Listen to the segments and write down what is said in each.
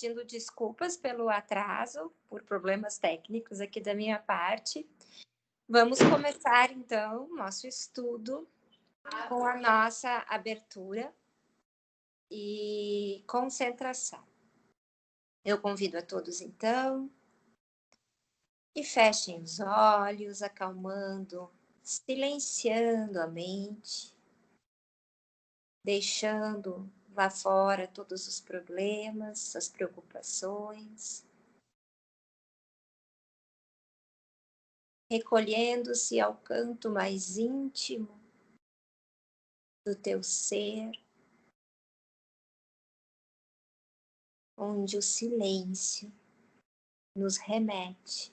pedindo desculpas pelo atraso, por problemas técnicos aqui da minha parte. Vamos começar, então, nosso estudo com a nossa abertura e concentração. Eu convido a todos, então, e fechem os olhos, acalmando, silenciando a mente, deixando lá fora todos os problemas, as preocupações, recolhendo-se ao canto mais íntimo do teu ser, onde o silêncio nos remete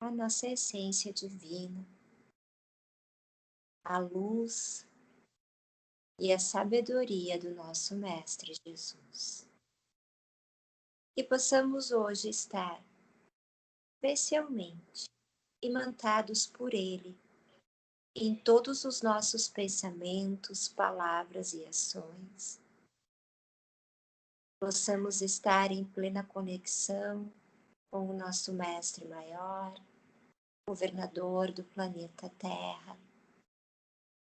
à nossa essência divina, à luz e à sabedoria do nosso Mestre Jesus. Que possamos hoje estar especialmente imantados por Ele em todos os nossos pensamentos, palavras e ações. Possamos estar em plena conexão com o nosso Mestre Maior, governador do planeta Terra,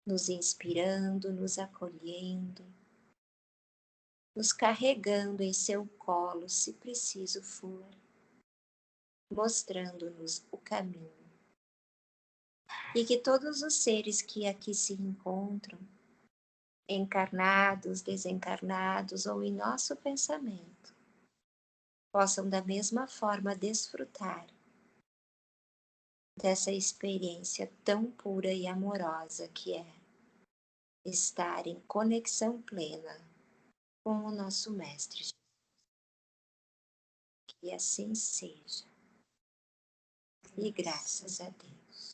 nos inspirando, nos acolhendo, nos carregando em seu colo, se preciso for, mostrando-nos o caminho. E que todos os seres que aqui se encontram, encarnados, desencarnados ou em nosso pensamento, possam da mesma forma desfrutar dessa experiência tão pura e amorosa que é estar em conexão plena com o nosso Mestre. Que assim seja. E graças a Deus.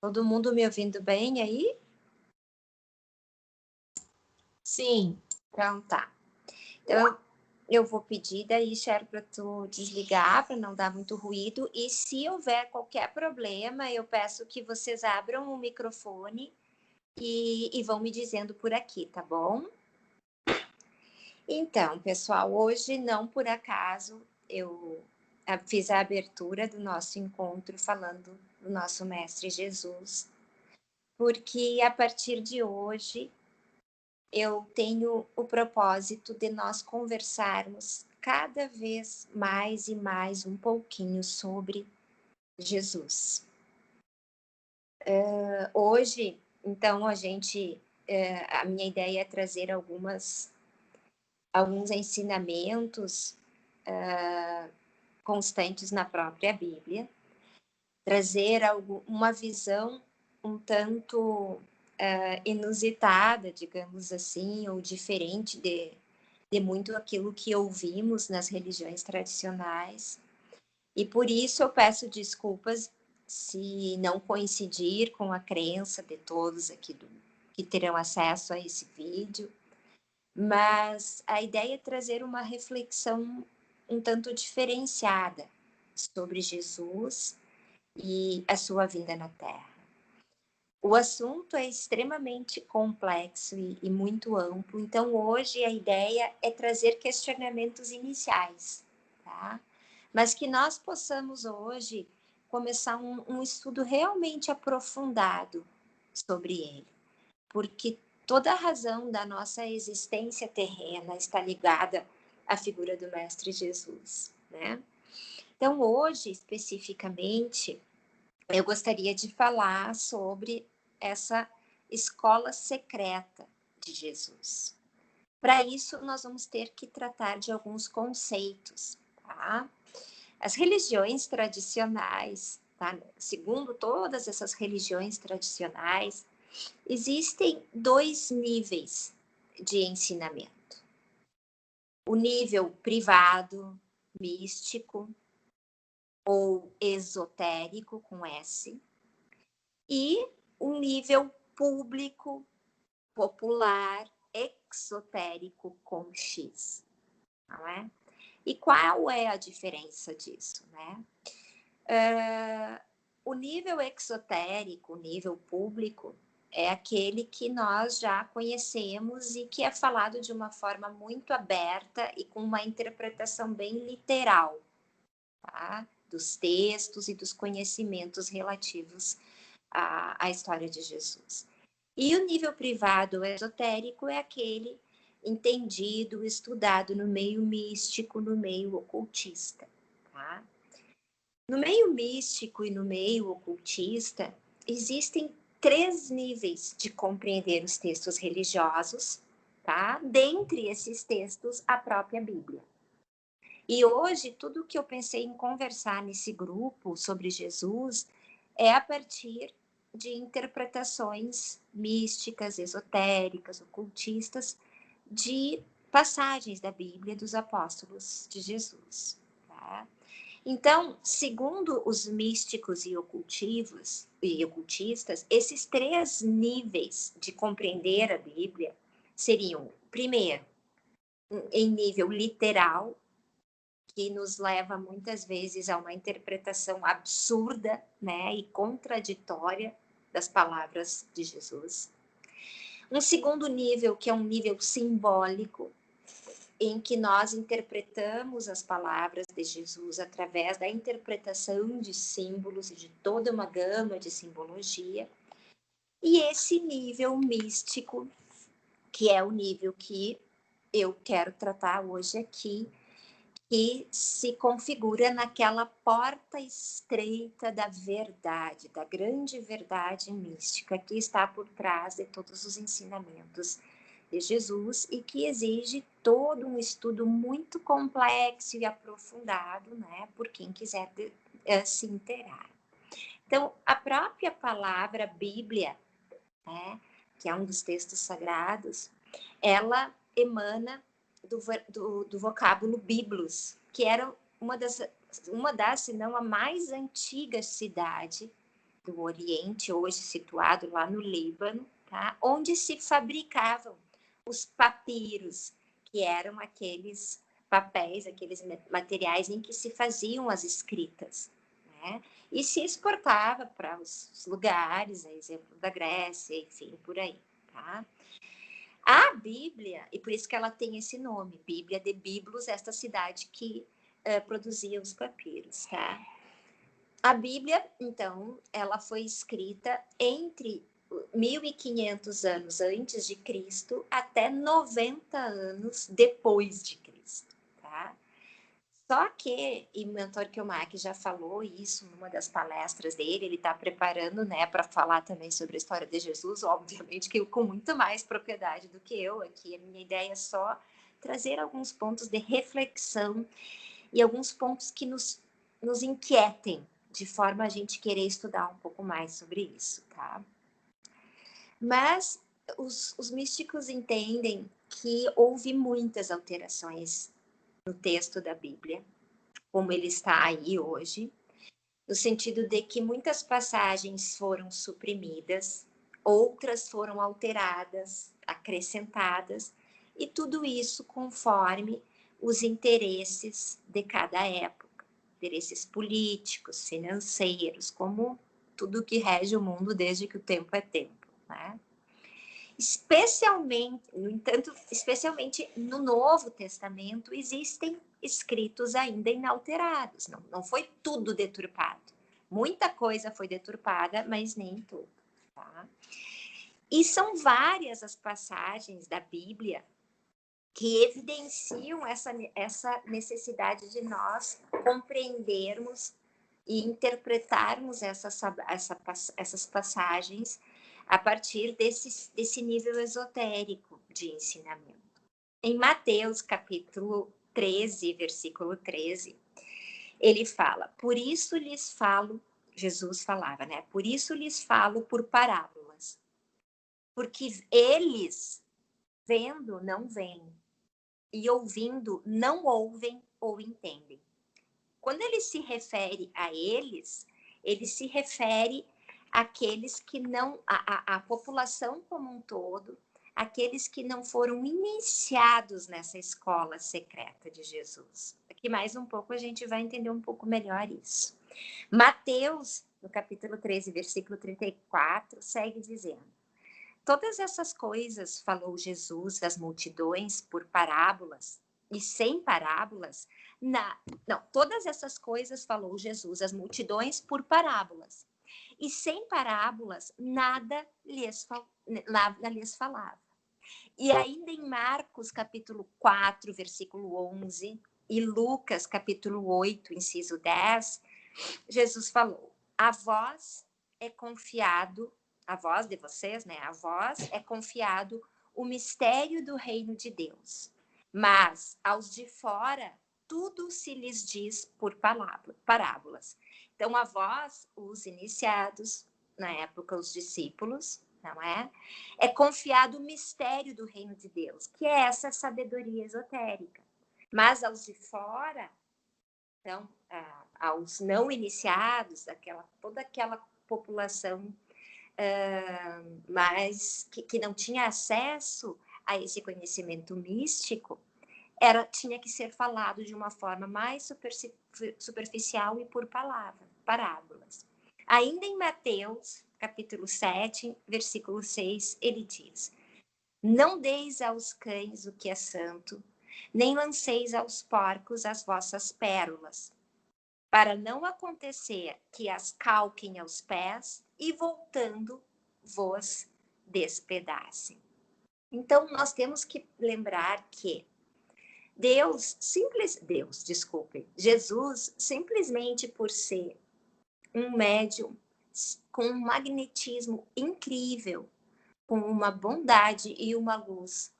Todo mundo me ouvindo bem aí? Sim. Então tá. Então eu vou pedir daí, Cher, para tu desligar, para não dar muito ruído. E se houver qualquer problema, eu peço que vocês abram o microfone e vão me dizendo por aqui, tá bom? Então, pessoal, hoje não por acaso eu fiz a abertura do nosso encontro falando do nosso Mestre Jesus, porque a partir de hoje eu tenho o propósito de nós conversarmos cada vez mais e mais um pouquinho sobre Jesus. Hoje, então, a minha ideia é trazer alguns ensinamentos constantes na própria Bíblia, trazer uma visão um tanto inusitada, digamos assim, ou diferente de muito aquilo que ouvimos nas religiões tradicionais. E por isso eu peço desculpas se não coincidir com a crença de todos aqui que terão acesso a esse vídeo, mas a ideia é trazer uma reflexão um tanto diferenciada sobre Jesus e a sua vinda na Terra. O assunto é extremamente complexo e muito amplo, então hoje a ideia é trazer questionamentos iniciais, tá? Mas que nós possamos hoje começar um estudo realmente aprofundado sobre ele, porque toda a razão da nossa existência terrena está ligada à figura do Mestre Jesus, né? Então hoje, especificamente, eu gostaria de falar sobre essa escola secreta de Jesus. Para isso, nós vamos ter que tratar de alguns conceitos, tá? As religiões tradicionais, tá? Segundo todas essas religiões tradicionais, existem 2 níveis de ensinamento. O nível privado, místico, ou esotérico, com S, e um nível público, popular, exotérico, com X, não é? E qual é a diferença disso, né? O nível exotérico, o nível público, é aquele que nós já conhecemos e que é falado de uma forma muito aberta e com uma interpretação bem literal, tá? Dos textos e dos conhecimentos relativos à história de Jesus. E o nível privado esotérico é aquele entendido, estudado no meio místico, no meio ocultista, tá? No meio místico e no meio ocultista, existem 3 níveis de compreender os textos religiosos, tá? Dentre esses textos, a própria Bíblia. E hoje, tudo que eu pensei em conversar nesse grupo sobre Jesus é a partir de interpretações místicas, esotéricas, ocultistas, de passagens da Bíblia dos apóstolos de Jesus, tá? Então, segundo os místicos e ocultistas, esses 3 níveis de compreender a Bíblia seriam, primeiro, em nível literal, que nos leva muitas vezes a uma interpretação absurda, né, e contraditória das palavras de Jesus. Um segundo nível, que é um nível simbólico, em que nós interpretamos as palavras de Jesus através da interpretação de símbolos e de toda uma gama de simbologia. E esse nível místico, que é o nível que eu quero tratar hoje aqui, que se configura naquela porta estreita da verdade, da grande verdade mística que está por trás de todos os ensinamentos de Jesus e que exige todo um estudo muito complexo e aprofundado, né, por quem quiser se inteirar. Então, a própria palavra Bíblia, né, que é um dos textos sagrados, ela emana do vocábulo biblos, que era uma das, se não a mais antiga cidade do Oriente, hoje situado lá no Líbano, tá? Onde se fabricavam os papiros, que eram aqueles papéis, aqueles materiais em que se faziam as escritas, né? E se exportava para os lugares, a exemplo da Grécia, enfim, por aí, tá? A Bíblia, e por isso que ela tem esse nome, Bíblia de Biblos, esta cidade que produzia os papiros, tá? A Bíblia, então, ela foi escrita entre 1500 anos antes de Cristo até 90 anos depois de Cristo, tá? Só que, e o mentor Kiyomaki já falou isso numa das palestras dele, ele está preparando, né, para falar também sobre a história de Jesus, obviamente que com muito mais propriedade do que eu aqui. A minha ideia é só trazer alguns pontos de reflexão e alguns pontos que nos inquietem, de forma a gente querer estudar um pouco mais sobre isso, tá? Mas os místicos entendem que houve muitas alterações no texto da Bíblia, como ele está aí hoje, no sentido de que muitas passagens foram suprimidas, outras foram alteradas, acrescentadas, e tudo isso conforme os interesses de cada época, interesses políticos, financeiros, como tudo que rege o mundo desde que o tempo é tempo, né? Especialmente, no entanto, especialmente no Novo Testamento, existem escritos ainda inalterados. Não foi tudo deturpado. Muita coisa foi deturpada, mas nem tudo. Tá? E são várias as passagens da Bíblia que evidenciam essa necessidade de nós compreendermos e interpretarmos essas passagens a partir desse nível esotérico de ensinamento. Em Mateus, capítulo 13, versículo 13, ele fala, por isso lhes falo, Jesus falava, né? Por isso lhes falo por parábolas, porque eles, vendo, não veem, e ouvindo, não ouvem ou entendem. Quando ele se refere a eles, ele se refere àqueles que não, a população como um todo, aqueles que não foram iniciados nessa escola secreta de Jesus. Aqui mais um pouco a gente vai entender um pouco melhor isso. Mateus, no capítulo 13, versículo 34, segue dizendo, Todas essas coisas falou Jesus às multidões por parábolas, e sem parábolas, não, todas essas coisas falou Jesus às multidões por parábolas, e sem parábolas nada lhes falava. E ainda em Marcos, capítulo 4, versículo 11, e Lucas, capítulo 8, inciso 10, Jesus falou: a vós de vocês, né? A vós é confiado o mistério do reino de Deus, mas aos de fora tudo se lhes diz por parábolas. Então, a vós, os iniciados, na época, os discípulos, não é? É confiado o mistério do reino de Deus, que é essa sabedoria esotérica. Mas aos de fora, então, aos não iniciados, toda aquela população mas que não tinha acesso a esse conhecimento místico, tinha que ser falado de uma forma mais superficial e por parábolas. Ainda em Mateus, capítulo 7, versículo 6, ele diz: não deis aos cães o que é santo, nem lanceis aos porcos as vossas pérolas, para não acontecer que as calquem aos pés e, voltando, vos despedacem. Então, nós temos que lembrar que Jesus, simplesmente por ser um médium com um magnetismo incrível, com uma bondade e uma luz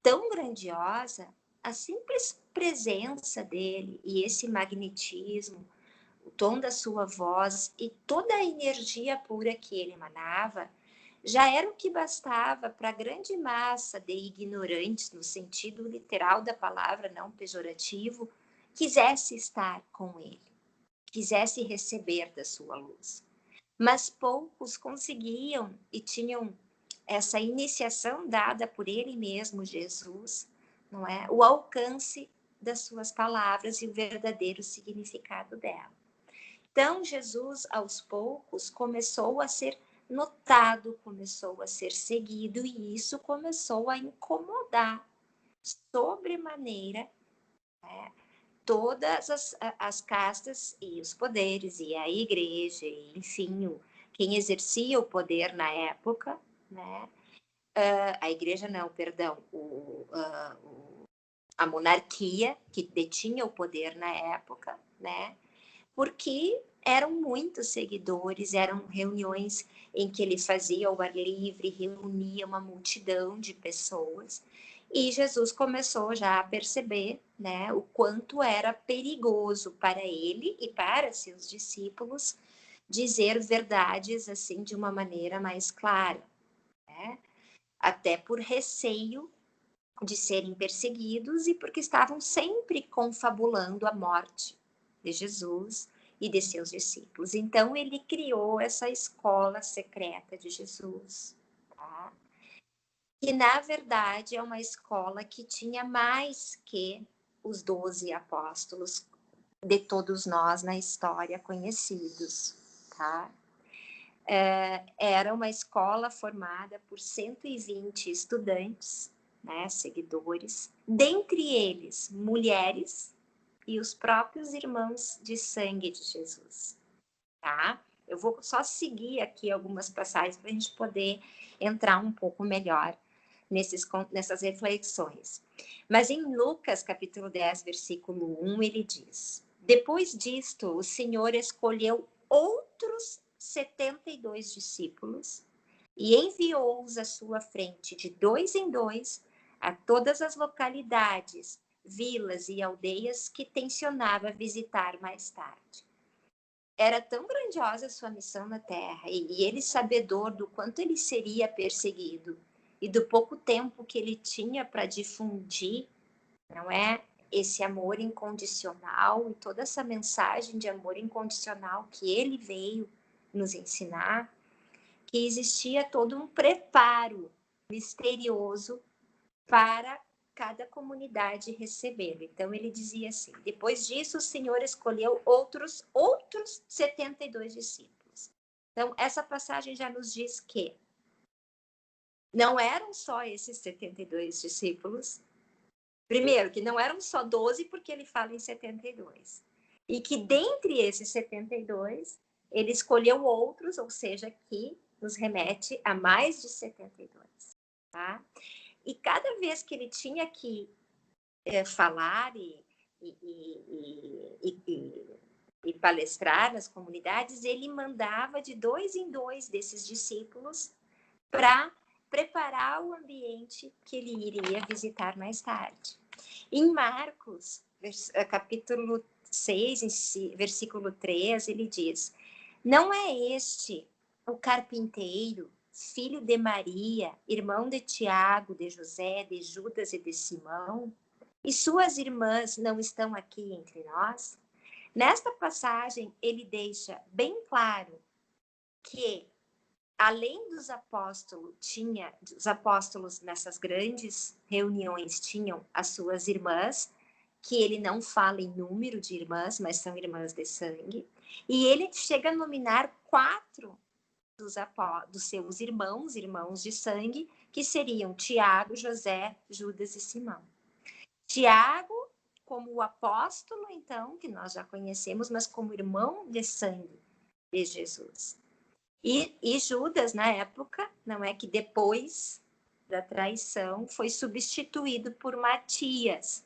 tão grandiosa, a simples presença dele e esse magnetismo, o tom da sua voz e toda a energia pura que ele emanava, já era o que bastava para a grande massa de ignorantes, no sentido literal da palavra, não pejorativo, quisesse estar com ele, quisesse receber da sua luz. Mas poucos conseguiam e tinham essa iniciação dada por ele mesmo, Jesus, não é? O alcance das suas palavras e o verdadeiro significado dela. Então, Jesus, aos poucos, começou a ser notado, começou a ser seguido, e isso começou a incomodar sobremaneira, né, todas as castas e os poderes, e a igreja, e, enfim, quem exercia o poder na época, né? A igreja não, perdão, a monarquia, que detinha o poder na época, né? Porque eram muitos seguidores, eram reuniões em que ele fazia ao ar livre, reunia uma multidão de pessoas, e Jesus começou já a perceber, né, o quanto era perigoso para ele e para seus discípulos dizer verdades assim de uma maneira mais clara, né? Até por receio de serem perseguidos e porque estavam sempre confabulando a morte de Jesus e de seus discípulos. Então, ele criou essa escola secreta de Jesus, tá? Que, na verdade, é uma escola que tinha mais que os 12 apóstolos de todos nós na história conhecidos, tá? Era uma escola formada por 120 estudantes, né, seguidores, dentre eles mulheres e os próprios irmãos de sangue de Jesus, tá? Eu vou só seguir aqui algumas passagens para a gente poder entrar um pouco melhor nessas reflexões. Mas em Lucas, capítulo 10, versículo 1, ele diz: depois disto, o Senhor escolheu outros 72 discípulos e enviou-os à sua frente de 2 em 2 a todas as localidades, vilas e aldeias que tencionava visitar mais tarde. Era tão grandiosa a sua missão na Terra, e ele, sabedor do quanto ele seria perseguido e do pouco tempo que ele tinha para difundir, não é? Esse amor incondicional e toda essa mensagem de amor incondicional que ele veio nos ensinar, que existia todo um preparo misterioso para cada comunidade recebê-lo. Então, ele dizia assim: depois disso, o Senhor escolheu outros 72 discípulos. Então, essa passagem já nos diz que não eram só esses 72 discípulos. Primeiro, que não eram só 12, porque ele fala em 72. E que dentre esses 72, ele escolheu outros, ou seja, que nos remete a mais de 72. Tá? E cada vez que ele tinha que falar e palestrar nas comunidades, ele mandava de 2 em 2 desses discípulos para preparar o ambiente que ele iria visitar mais tarde. Em Marcos, capítulo 6, versículo 3, ele diz: não é este o carpinteiro, filho de Maria, irmão de Tiago, de José, de Judas e de Simão? E suas irmãs não estão aqui entre nós? Nesta passagem, ele deixa bem claro que, além dos apóstolos nessas grandes reuniões tinham as suas irmãs, que ele não fala em número de irmãs, mas são irmãs de sangue, e ele chega a nominar 4 dos seus irmãos de sangue, que seriam Tiago, José, Judas e Simão. Tiago, como o apóstolo, então, que nós já conhecemos, mas como irmão de sangue de Jesus. E Judas, na época, não é que depois da traição, foi substituído por Matias,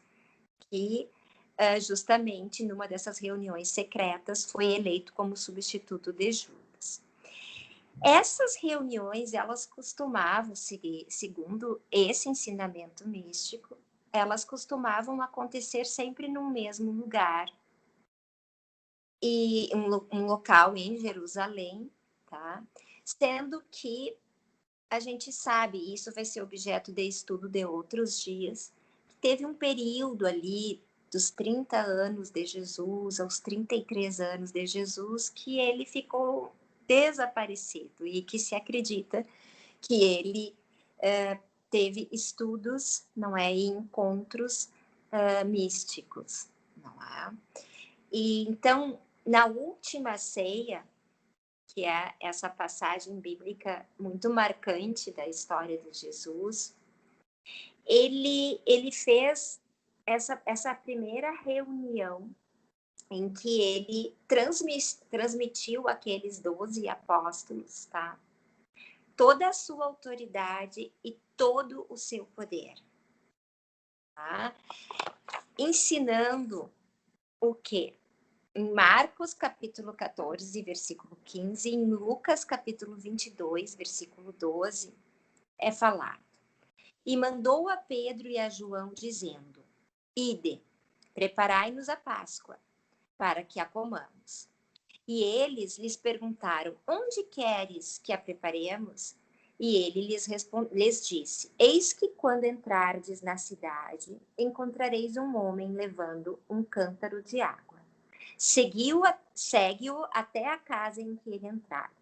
que justamente numa dessas reuniões secretas foi eleito como substituto de Judas. Essas reuniões, elas costumavam seguir, segundo esse ensinamento místico, elas costumavam acontecer sempre no mesmo lugar, e um local em Jerusalém, tá? Sendo que a gente sabe, e isso vai ser objeto de estudo de outros dias, que teve um período ali dos 30 anos de Jesus aos 33 anos de Jesus que ele ficou desaparecido e que se acredita que ele teve estudos, não é, e encontros místicos, não é? E então, na última ceia, que é essa passagem bíblica muito marcante da história de Jesus, ele fez essa primeira reunião em que ele transmitiu àqueles 12 apóstolos, tá? Toda a sua autoridade e todo o seu poder, tá? Ensinando o quê? Em Marcos, capítulo 14, versículo 15, em Lucas, capítulo 22, versículo 12, é falado: e mandou a Pedro e a João, dizendo: ide, preparai-nos a Páscoa, para que a comamos. E eles lhes perguntaram: onde queres que a preparemos? E ele lhes disse: eis que quando entrardes na cidade, encontrareis um homem levando um cântaro de água. Segue-o até a casa em que ele entrar.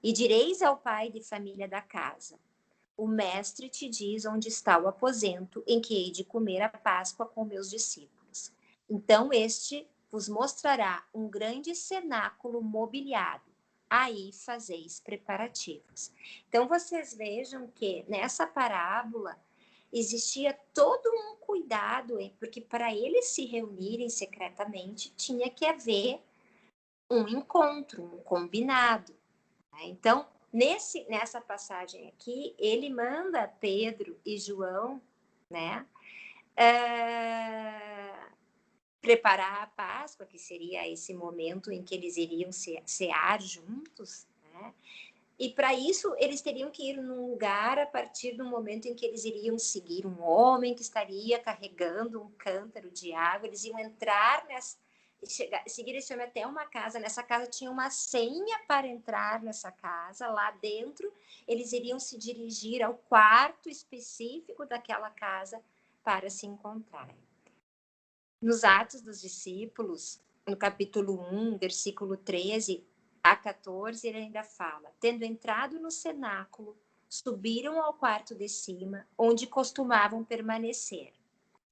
E direis ao pai de família da casa: o mestre te diz onde está o aposento em que hei de comer a Páscoa com meus discípulos. Então este vos mostrará um grande cenáculo mobiliado. Aí fazeis preparativos. Então vocês vejam que nessa parábola existia todo um cuidado, porque para eles se reunirem secretamente tinha que haver um encontro, um combinado. Né? Então, nessa passagem aqui, ele manda Pedro e João, né, preparar a Páscoa, que seria esse momento em que eles iriam cear juntos, né? E para isso eles teriam que ir num lugar a partir do momento em que eles iriam seguir um homem que estaria carregando um cântaro de água. Eles iam entrar seguir esse homem até uma casa. Nessa casa tinha uma senha para entrar nessa casa. Lá dentro eles iriam se dirigir ao quarto específico daquela casa para se encontrarem. Nos Atos dos Discípulos, no capítulo 1, versículo 13 a 14, ele ainda fala: tendo entrado no cenáculo, subiram ao quarto de cima, onde costumavam permanecer.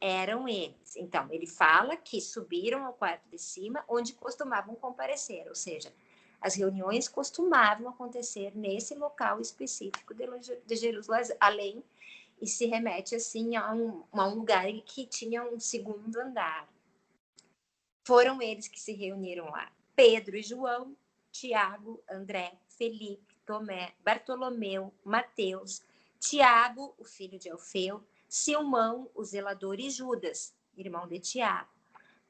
Eram eles. Então, ele fala que subiram ao quarto de cima, onde costumavam comparecer, ou seja, As reuniões costumavam acontecer nesse local específico de Jerusalém, e se remete assim a um lugar que tinha um segundo andar. Foram eles que se reuniram lá. Pedro e João, Tiago, André, Felipe, Tomé, Bartolomeu, Mateus, Tiago, o filho de Alfeu, Simão, o zelador, e Judas, irmão de Tiago.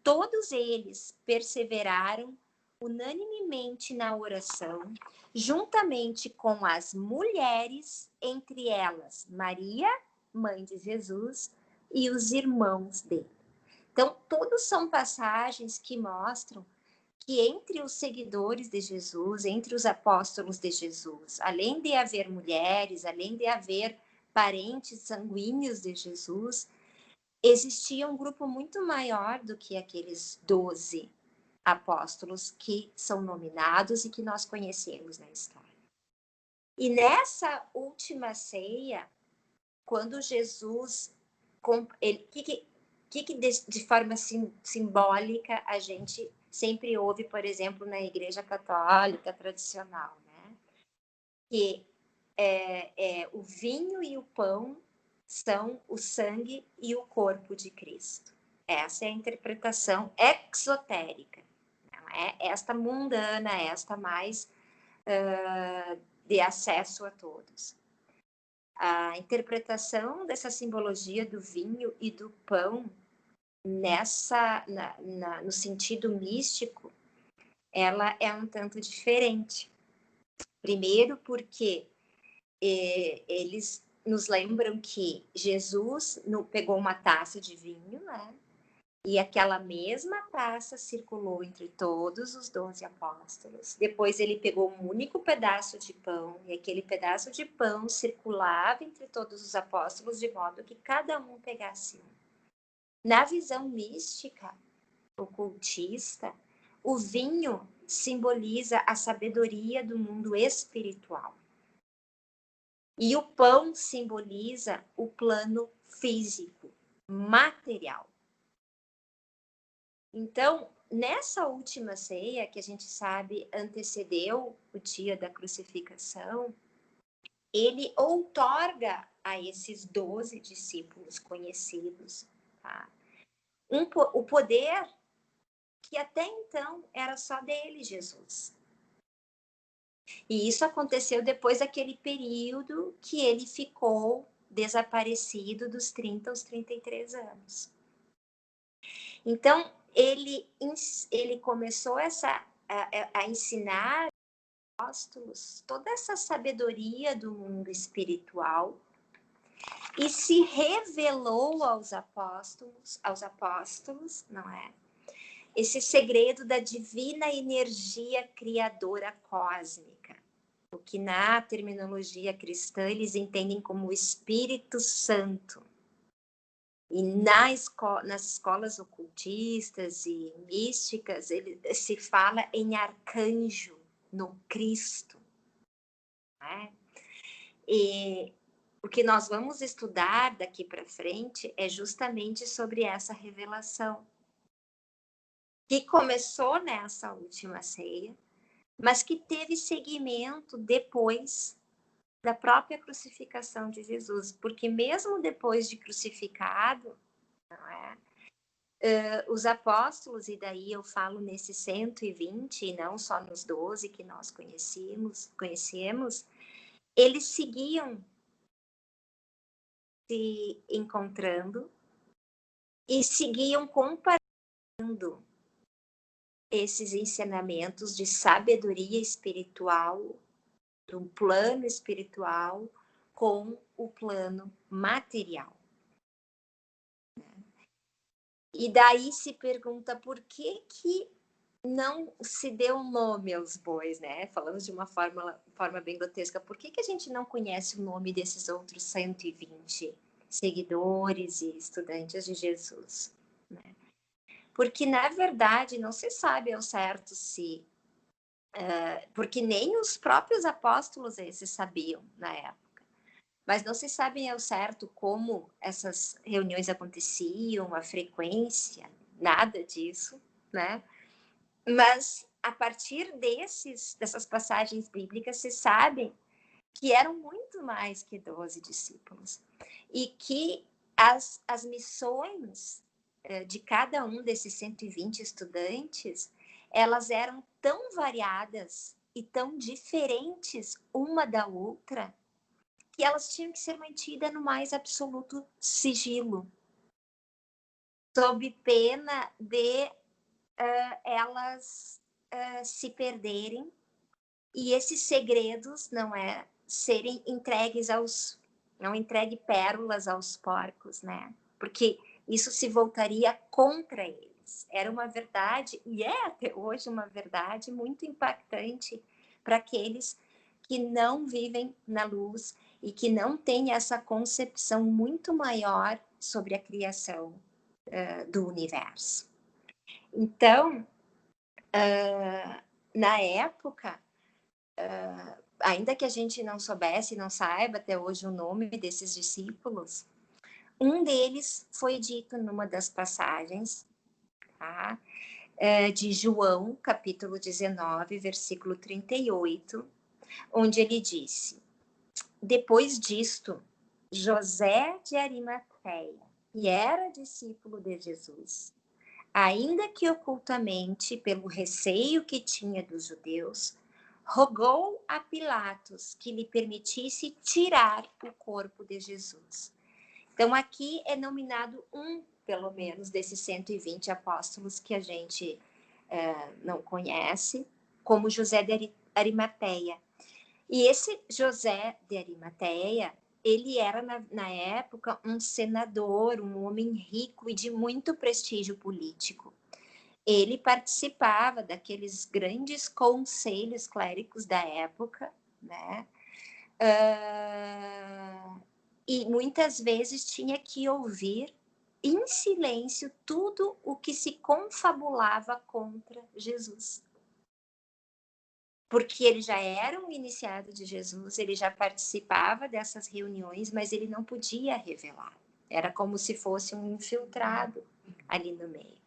Todos eles perseveraram unanimemente na oração, juntamente com as mulheres, entre elas Maria, mãe de Jesus, e os irmãos dele. Então, todos são passagens que mostram que entre os seguidores de Jesus, entre os apóstolos de Jesus, além de haver mulheres, além de haver parentes sanguíneos de Jesus, existia um grupo muito maior do que aqueles 12 apóstolos que são nominados e que nós conhecemos na história. E nessa última ceia, quando Jesus, que de forma simbólica a gente sempre ouve, por exemplo, na Igreja Católica tradicional, né? Que o vinho e o pão são o sangue e o corpo de Cristo. Essa é a interpretação exotérica, não é esta mundana, esta mais de acesso a todos. A interpretação dessa simbologia do vinho e do pão no sentido místico, ela é um tanto diferente. Primeiro porque eles nos lembram que Jesus pegou uma taça de vinho, né? E aquela mesma taça circulou entre todos os 12 apóstolos. Depois ele pegou um único pedaço de pão, e aquele pedaço de pão circulava entre todos os apóstolos, de modo que cada um pegasse um. Na visão mística, ocultista, o vinho simboliza a sabedoria do mundo espiritual. E o pão simboliza o plano físico, material. Então, nessa última ceia, que a gente sabe antecedeu o dia da crucificação, ele outorga a esses 12 discípulos conhecidos, tá? O poder que até então era só dele, Jesus. E isso aconteceu depois daquele período que ele ficou desaparecido dos 30 aos 33 anos. Então, ele começou a ensinar apóstolos toda essa sabedoria do mundo espiritual e se revelou aos apóstolos, não é? Esse segredo da divina energia criadora cósmica, o que na terminologia cristã eles entendem como o Espírito Santo. E nas escolas ocultistas e místicas, se fala em arcanjo, no Cristo. Né? E o que nós vamos estudar daqui para frente é justamente sobre essa revelação, que começou nessa última ceia, mas que teve seguimento depois da própria crucificação de Jesus, porque mesmo depois de crucificado, não é? Os apóstolos, e daí eu falo nesses 120, e não só nos 12 que nós conhecemos, eles seguiam se encontrando e seguiam compartilhando esses ensinamentos de sabedoria espiritual, do plano espiritual com o plano material. E daí se pergunta por que não se deu um nome aos bois, né? Falando de uma forma bem grotesca, por que a gente não conhece o nome desses outros 120 seguidores e estudantes de Jesus, né? Porque, na verdade, não se sabe ao certo se... porque nem os próprios apóstolos esses sabiam na época. Mas não se sabe ao certo como essas reuniões aconteciam, a frequência, nada disso, né? Mas a partir dessas passagens bíblicas, se sabe que eram muito mais que 12 discípulos. E que as missões de cada um desses 120 estudantes, elas eram tão variadas e tão diferentes uma da outra, que elas tinham que ser mantidas no mais absoluto sigilo, sob pena de elas se perderem e esses segredos serem entregues não entregue pérolas aos porcos, né? Porque isso se voltaria contra eles. Era uma verdade, e é até hoje uma verdade muito impactante para aqueles que não vivem na luz e que não têm essa concepção muito maior sobre a criação do universo. Então, na época, ainda que a gente não soubesse, não saiba até hoje o nome desses discípulos, um deles foi dito numa das passagens, tá? De João, capítulo 19, versículo 38, onde ele disse: depois disto, José de Arimateia, que era discípulo de Jesus, ainda que ocultamente, pelo receio que tinha dos judeus, rogou a Pilatos que lhe permitisse tirar o corpo de Jesus. Então, aqui é nominado pelo menos, desses 120 apóstolos que a gente não conhece, como José de Arimateia. E esse José de Arimateia, ele era, na época, um senador, um homem rico e de muito prestígio político. Ele participava daqueles grandes conselhos clérigos da época, né? E muitas vezes tinha que ouvir em silêncio tudo o que se confabulava contra Jesus. Porque ele já era um iniciado de Jesus, ele já participava dessas reuniões, mas ele não podia revelar. Era como se fosse um infiltrado ali no meio.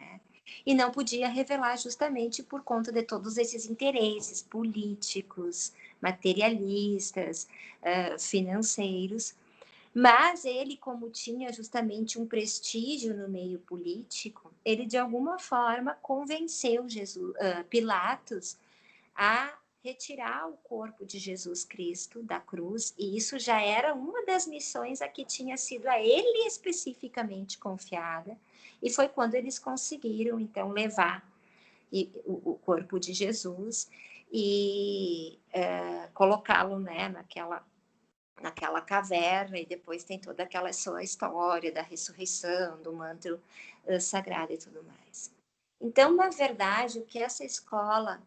Né? E não podia revelar justamente por conta de todos esses interesses políticos, materialistas, financeiros. Mas ele, como tinha justamente um prestígio no meio político, ele de alguma forma convenceu Pilatos a retirar o corpo de Jesus Cristo da cruz, e isso já era uma das missões a que tinha sido a ele especificamente confiada, e foi quando eles conseguiram, então, levar o corpo de Jesus e colocá-lo, né, naquela caverna, e depois tem toda aquela sua história da ressurreição, do manto sagrado e tudo mais. Então, na verdade, o que essa escola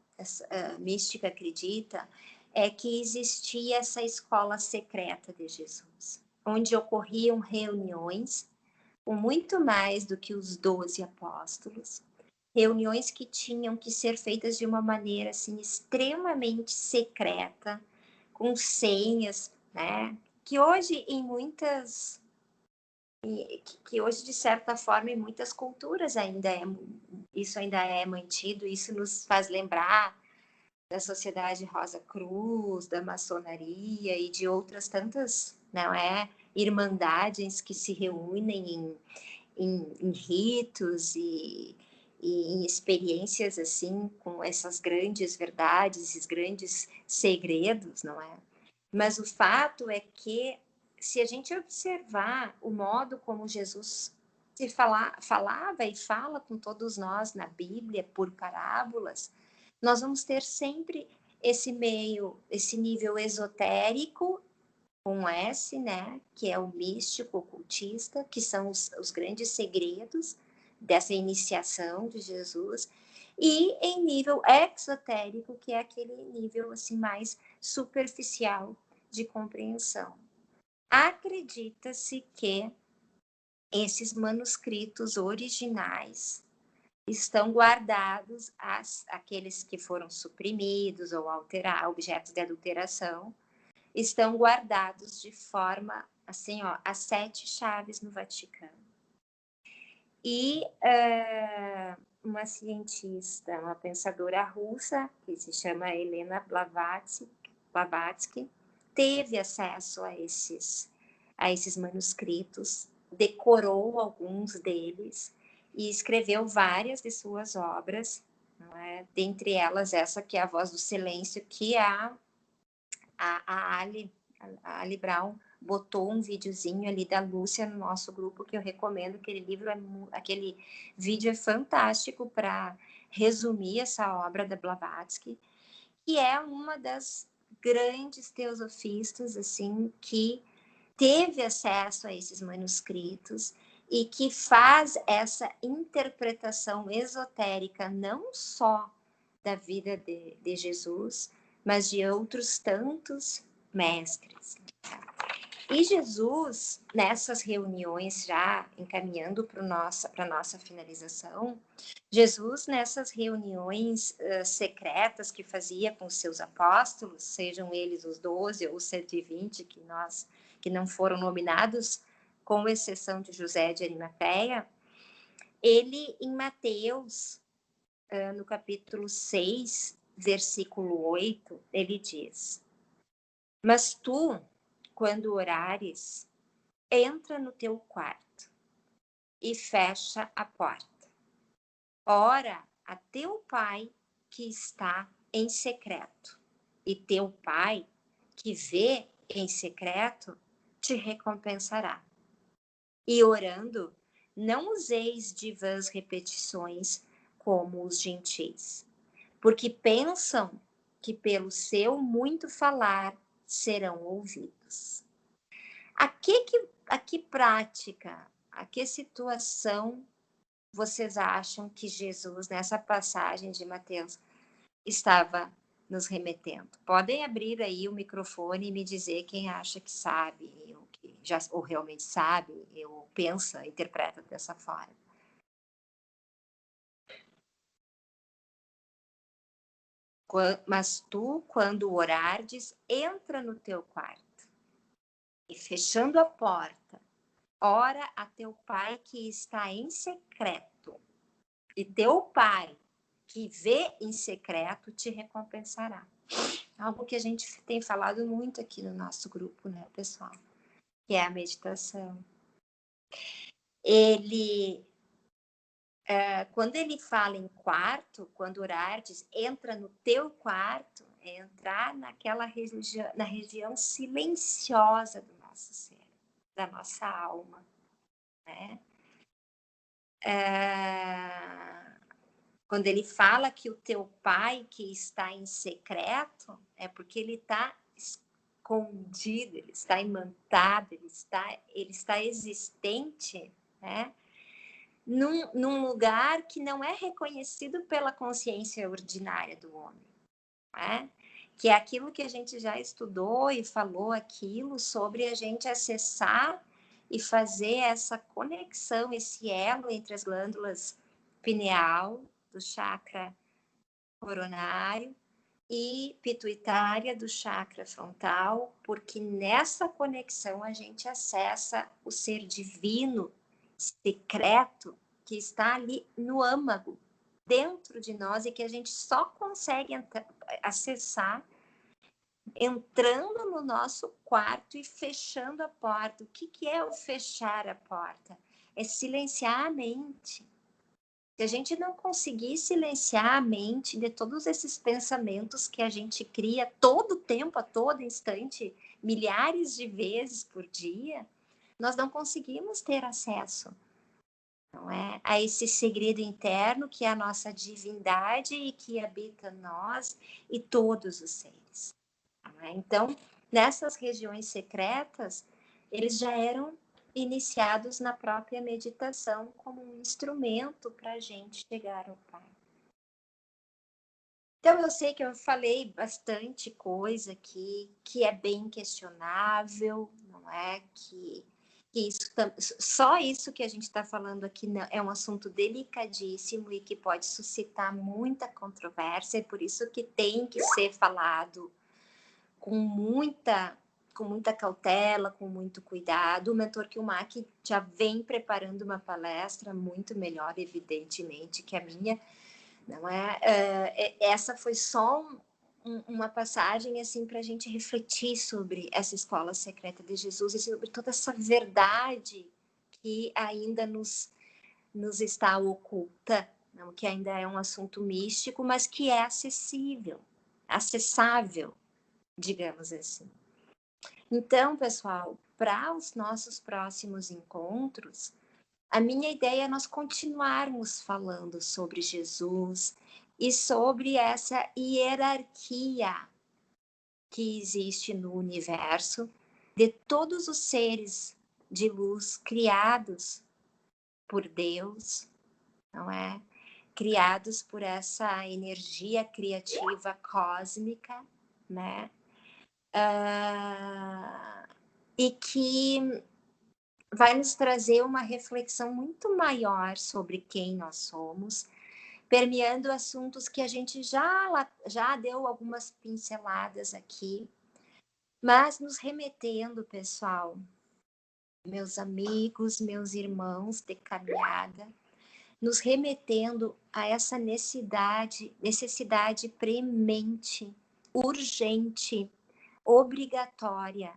mística acredita é que existia essa escola secreta de Jesus, onde ocorriam reuniões com muito mais do que os 12 apóstolos, reuniões que tinham que ser feitas de uma maneira assim extremamente secreta, com senhas, né? Que hoje em muitas que hoje de certa forma em muitas culturas isso ainda é mantido, isso nos faz lembrar da Sociedade Rosa Cruz, da maçonaria e de outras tantas, não é, irmandades que se reúnem em ritos e em experiências assim com essas grandes verdades, esses grandes segredos, não é? Mas o fato é que, se a gente observar o modo como Jesus falava e fala com todos nós na Bíblia por parábolas, nós vamos ter sempre esse nível esotérico, com S, né, que é o místico, ocultista, que são os grandes segredos dessa iniciação de Jesus, e em nível exotérico, que é aquele nível assim mais superficial de compreensão. Acredita-se que esses manuscritos originais estão guardados, aqueles que foram suprimidos ou objetos de adulteração, estão guardados de forma assim, ó, as 7 chaves no Vaticano. E uma cientista, uma pensadora russa, que se chama Helena Blavatsky, teve acesso a esses manuscritos, decorou alguns deles e escreveu várias de suas obras, não é? Dentre elas essa que é A Voz do Silêncio, que a Ali Brown botou um videozinho ali da Lúcia no nosso grupo, que eu recomendo. Aquele vídeo é fantástico para resumir essa obra da Blavatsky, que é uma das grandes teosofistas assim que teve acesso a esses manuscritos e que faz essa interpretação esotérica não só da vida de Jesus, mas de outros tantos mestres. E Jesus, nessas reuniões, já encaminhando para a nossa finalização, Jesus, nessas reuniões secretas que fazia com os seus apóstolos, sejam eles os 12 ou os 120 que não foram nominados, com exceção de José de Arimateia, ele, em Mateus, no capítulo 6, versículo 8, ele diz: Mas tu, quando orares, entra no teu quarto e fecha a porta. Ora a teu pai que está em secreto, e teu pai que vê em secreto te recompensará. E orando, não useis de vãs repetições como os gentis, porque pensam que pelo seu muito falar serão ouvidos. A que prática, a que situação vocês acham que Jesus, nessa passagem de Mateus, estava nos remetendo? Podem abrir aí o microfone e me dizer quem acha que sabe, ou realmente sabe, ou pensa, interpreta dessa forma. Mas tu, quando orares, entra no teu quarto e fechando a porta, ora a teu pai que está em secreto, e teu pai que vê em secreto te recompensará. Algo que a gente tem falado muito aqui no nosso grupo, né, pessoal? Que é a meditação. Quando ele fala em quarto, quando orardes, entra no teu quarto, é entrar na região silenciosa do nosso ser, da nossa alma, né? Quando ele fala que o teu pai que está em secreto, é porque ele está escondido, ele está imantado, ele está existente, né? Num lugar que não é reconhecido pela consciência ordinária do homem, né? Que é aquilo que a gente já estudou e falou aquilo sobre a gente acessar e fazer essa conexão, esse elo entre as glândulas pineal, do chakra coronário, e pituitária, do chakra frontal, porque nessa conexão a gente acessa o ser divino, secreto, que está ali no âmago, dentro de nós, e que a gente só consegue acessar entrando no nosso quarto e fechando a porta. O que é o fechar a porta? É silenciar a mente. Se a gente não conseguir silenciar a mente de todos esses pensamentos que a gente cria todo tempo, a todo instante, milhares de vezes por dia, nós não conseguimos ter acesso, não é? A esse segredo interno que é a nossa divindade e que habita nós e todos os seres. Não é? Então, nessas regiões secretas, eles já eram iniciados na própria meditação como um instrumento para a gente chegar ao Pai. Então, eu sei que eu falei bastante coisa aqui que é bem questionável, não é? Que só isso que a gente está falando aqui é um assunto delicadíssimo e que pode suscitar muita controvérsia, e por isso que tem que ser falado com muita com muita cautela, com muito cuidado. O Mentor Kilmack já vem preparando uma palestra muito melhor, evidentemente, que a minha. Não é? Essa foi só uma passagem assim para a gente refletir sobre essa escola secreta de Jesus e sobre toda essa verdade que ainda nos está oculta, não? Que ainda é um assunto místico, mas que é acessável, digamos assim. Então, pessoal, para os nossos próximos encontros, a minha ideia é nós continuarmos falando sobre Jesus e sobre essa hierarquia que existe no universo de todos os seres de luz criados por Deus, não é? Criados por essa energia criativa cósmica, né? E que vai nos trazer uma reflexão muito maior sobre quem nós somos, permeando assuntos que a gente já deu algumas pinceladas aqui, mas nos remetendo, pessoal, meus amigos, meus irmãos de caminhada, nos remetendo a essa necessidade premente, urgente, obrigatória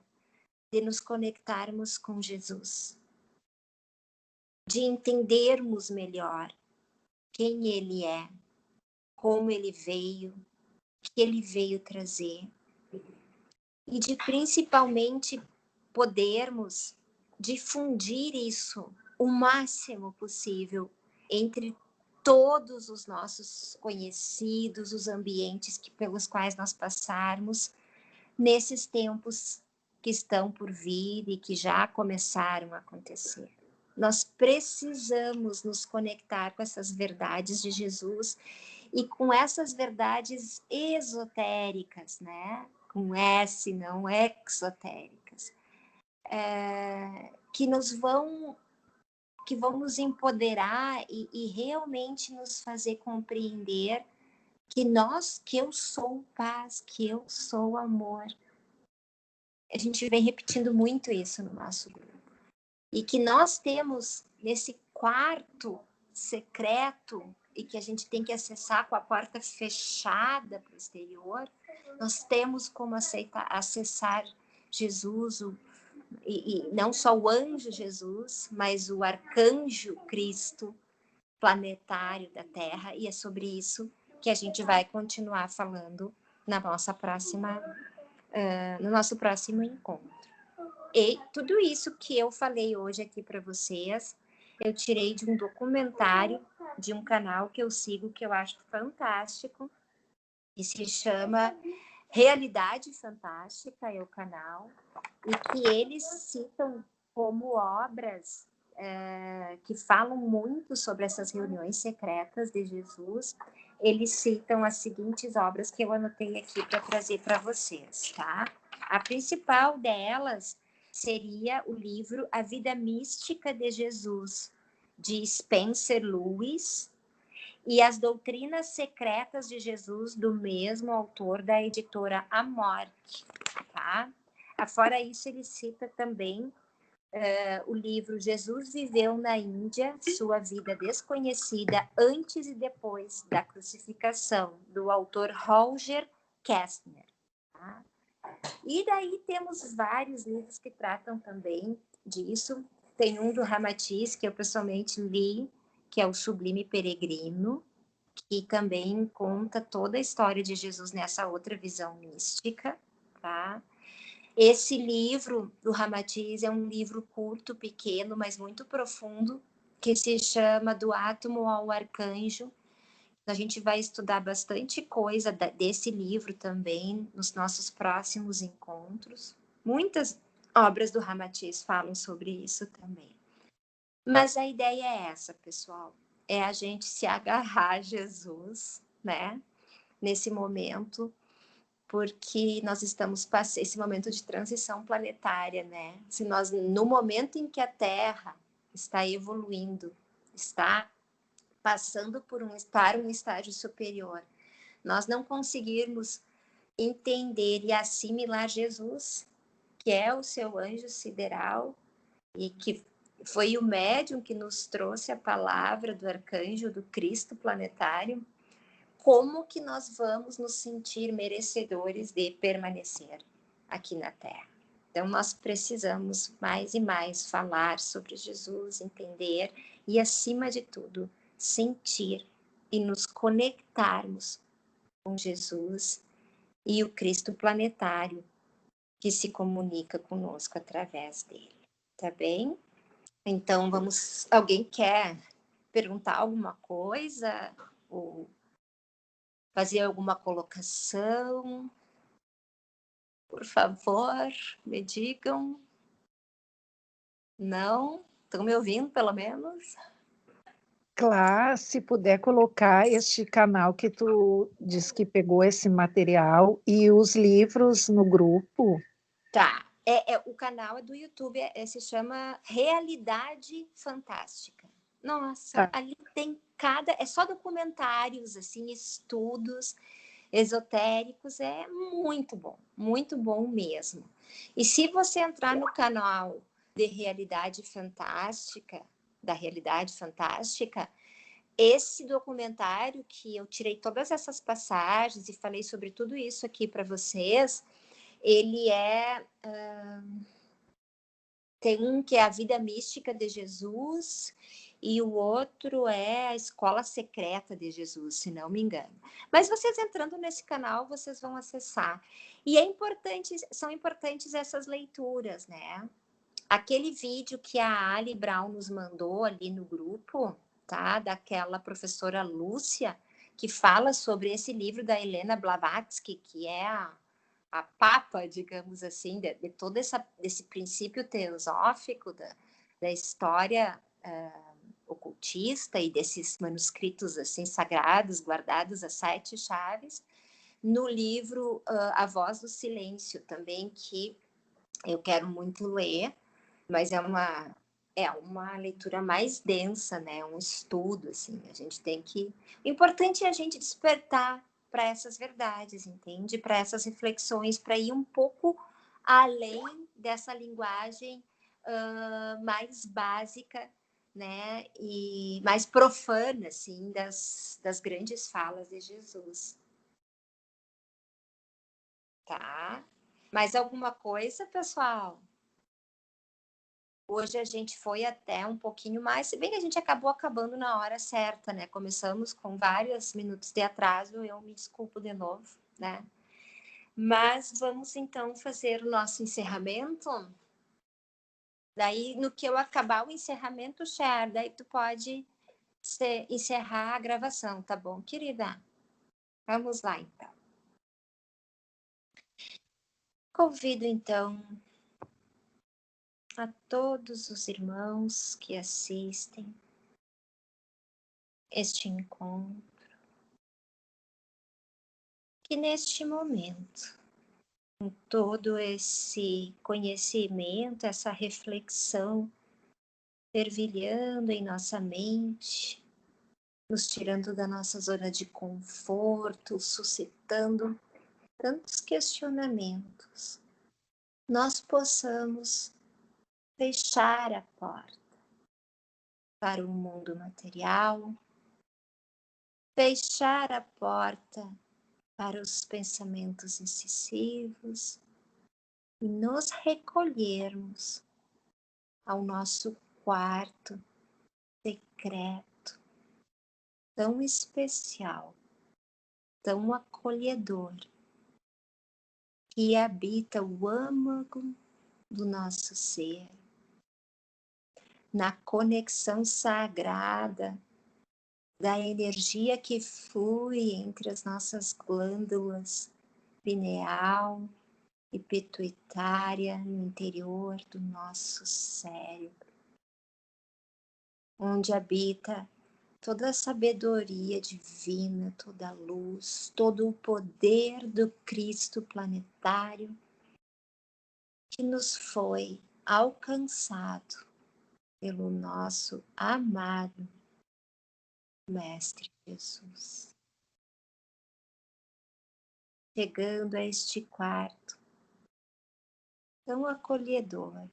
de nos conectarmos com Jesus, de entendermos melhor quem Ele é, como Ele veio, o que Ele veio trazer, e de principalmente podermos difundir isso o máximo possível entre todos os nossos conhecidos, os ambientes pelos quais nós passarmos nesses tempos que estão por vir e que já começaram a acontecer. Nós precisamos nos conectar com essas verdades de Jesus e com essas verdades esotéricas, né? Com S, não exotéricas, que vão nos empoderar e realmente nos fazer compreender que eu sou paz, que eu sou amor. A gente vem repetindo muito isso no nosso grupo. E que nós temos nesse quarto secreto e que a gente tem que acessar com a porta fechada para o exterior, nós temos como acessar Jesus, e não só o anjo Jesus, mas o arcanjo Cristo planetário da Terra, e é sobre isso que a gente vai continuar falando na nossa próxima, no nosso próximo encontro. E tudo isso que eu falei hoje aqui para vocês, eu tirei de um documentário de um canal que eu sigo, que eu acho fantástico, que se chama Realidade Fantástica, é o canal, e que eles citam como obras que falam muito sobre essas reuniões secretas de Jesus. Eles citam as seguintes obras que eu anotei aqui para trazer para vocês, tá? A principal delas seria o livro A Vida Mística de Jesus, de Spencer Lewis, e As Doutrinas Secretas de Jesus, do mesmo autor, da editora A Morte, tá? Fora isso, ele cita também o livro Jesus Viveu na Índia, Sua Vida Desconhecida Antes e Depois da Crucificação, do autor Roger Kastner, tá? E daí temos vários livros que tratam também disso. Tem um do Ramatiz, que eu pessoalmente li, que é o Sublime Peregrino, que também conta toda a história de Jesus nessa outra visão mística, tá? Esse livro do Ramatiz é um livro curto, pequeno, mas muito profundo, que se chama Do Átomo ao Arcanjo. A gente vai estudar bastante coisa desse livro também nos nossos próximos encontros. Muitas obras do Ramatiz falam sobre isso também. Mas a ideia é essa, pessoal. É a gente se agarrar a Jesus, né? Nesse momento, porque nós estamos passando esse momento de transição planetária, né? Se nós, no momento em que a Terra está evoluindo, está passando para um estágio superior, nós não conseguirmos entender e assimilar Jesus, que é o seu anjo sideral, e que foi o médium que nos trouxe a palavra do arcanjo do Cristo planetário, como que nós vamos nos sentir merecedores de permanecer aqui na Terra? Então, nós precisamos mais e mais falar sobre Jesus, entender e, acima de tudo, sentir e nos conectarmos com Jesus e o Cristo planetário que se comunica conosco através dele. Tá bem? Então, vamos. Alguém quer perguntar alguma coisa? Ou fazer alguma colocação? Por favor, me digam. Não? Estão me ouvindo, pelo menos? Claro, se puder colocar este canal que tu diz que pegou esse material e os livros no grupo. Tá. O canal é do YouTube, se chama Realidade Fantástica. Nossa, Tá. ali tem é só documentários, assim, estudos esotéricos, é muito bom mesmo. E se você entrar no canal de Realidade Fantástica, da Realidade Fantástica, esse documentário que eu tirei todas essas passagens e falei sobre tudo isso aqui para vocês, ele tem um que é a Vida Mística de Jesus e o outro é a Escola Secreta de Jesus, se não me engano. Mas vocês entrando nesse canal, vocês vão acessar. E são importantes essas leituras, né? Aquele vídeo que a Ali Brown nos mandou ali no grupo, tá? Daquela professora Lúcia, que fala sobre esse livro da Helena Blavatsky, que é a papa, digamos assim, de todo esse princípio teosófico da história ocultista e desses manuscritos assim sagrados, guardados a 7 chaves, no livro A Voz do Silêncio, também, que eu quero muito ler, mas é uma leitura mais densa, né? Um estudo, assim. A gente tem que... O importante é a gente despertar para essas verdades, entende? Para essas reflexões, para ir um pouco além dessa linguagem mais básica, né? E mais profana, assim, das grandes falas de Jesus. Tá? Mais alguma coisa, pessoal? Hoje a gente foi até um pouquinho mais, se bem que a gente acabando na hora certa, né? Começamos com vários minutos de atraso, eu me desculpo de novo, né? Mas vamos então fazer o nosso encerramento. Daí, no que eu acabar o encerramento, Cher, daí tu pode encerrar a gravação, tá bom, querida? Vamos lá, então. Convido, então, a todos os irmãos que assistem este encontro, que neste momento, com todo esse conhecimento, essa reflexão fervilhando em nossa mente, nos tirando da nossa zona de conforto, suscitando tantos questionamentos, nós possamos fechar a porta para o mundo material, fechar a porta para os pensamentos excessivos e nos recolhermos ao nosso quarto secreto, tão especial, tão acolhedor, que habita o âmago do nosso ser, na conexão sagrada da energia que flui entre as nossas glândulas pineal e pituitária no interior do nosso cérebro, onde habita toda a sabedoria divina, toda a luz, todo o poder do Cristo planetário que nos foi alcançado pelo nosso amado Mestre Jesus. Chegando a este quarto, tão acolhedor,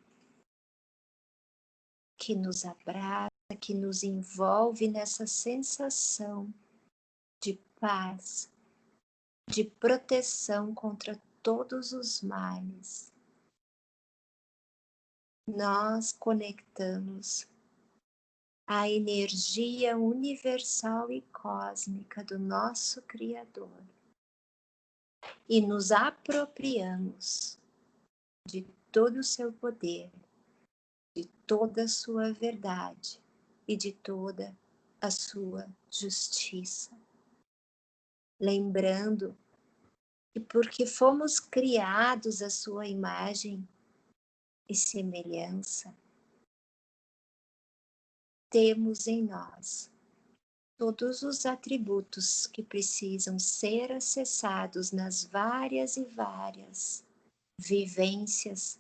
que nos abraça, que nos envolve nessa sensação de paz, de proteção contra todos os males. Nós conectamos a energia universal e cósmica do nosso Criador e nos apropriamos de todo o seu poder, de toda a sua verdade e de toda a sua justiça. Lembrando que porque fomos criados à sua imagem e semelhança, temos em nós todos os atributos que precisam ser acessados nas várias e várias vivências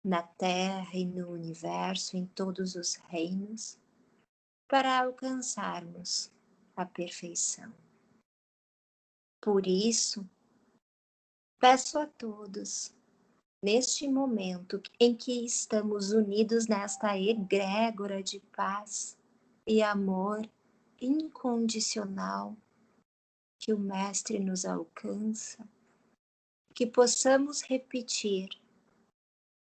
na Terra e no universo, em todos os reinos, para alcançarmos a perfeição. Por isso, peço a todos, neste momento em que estamos unidos nesta egrégora de paz e amor incondicional que o Mestre nos alcança, que possamos repetir,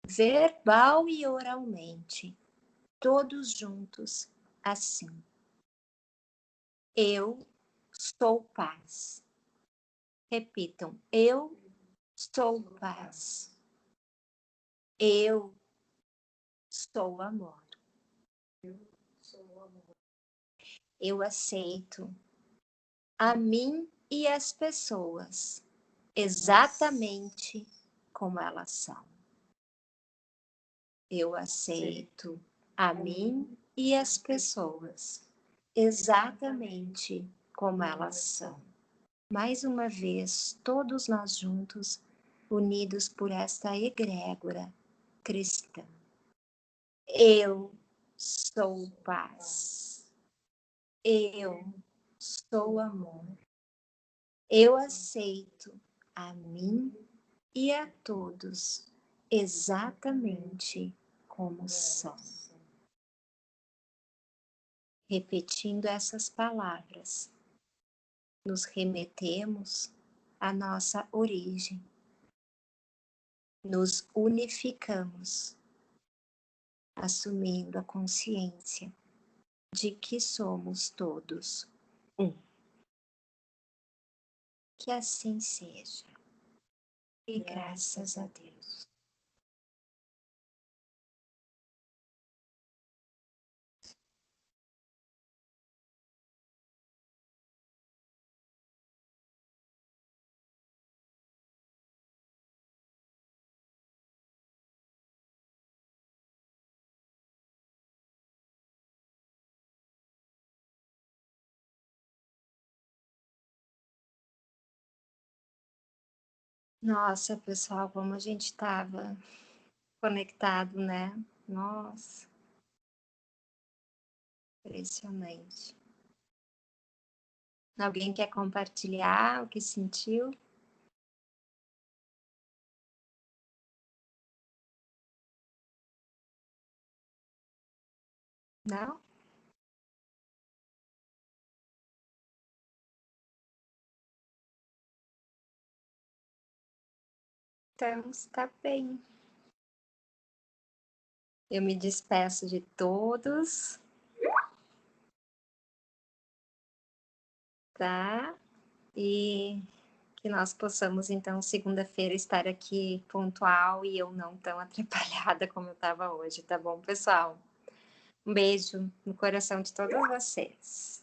verbal e oralmente, todos juntos, assim: eu sou paz. Repitam: eu sou paz. Eu sou amor. Eu aceito a mim e as pessoas exatamente como elas são. Eu aceito a mim e as pessoas exatamente como elas são. Mais uma vez, todos nós juntos, unidos por esta egrégora cristã. Eu sou paz. Eu sou amor. Eu aceito a mim e a todos exatamente como são. Repetindo essas palavras, nos remetemos à nossa origem, nos unificamos, assumindo a consciência de que somos todos um. Que assim seja. E graças a Deus. Nossa, pessoal, como a gente estava conectado, né? Nossa, impressionante. Alguém quer compartilhar o que sentiu? Não? Então, está bem. Eu me despeço de todos, tá? E que nós possamos, então, segunda-feira, estar aqui pontual e eu não tão atrapalhada como eu estava hoje, tá bom, pessoal? Um beijo no coração de todos vocês.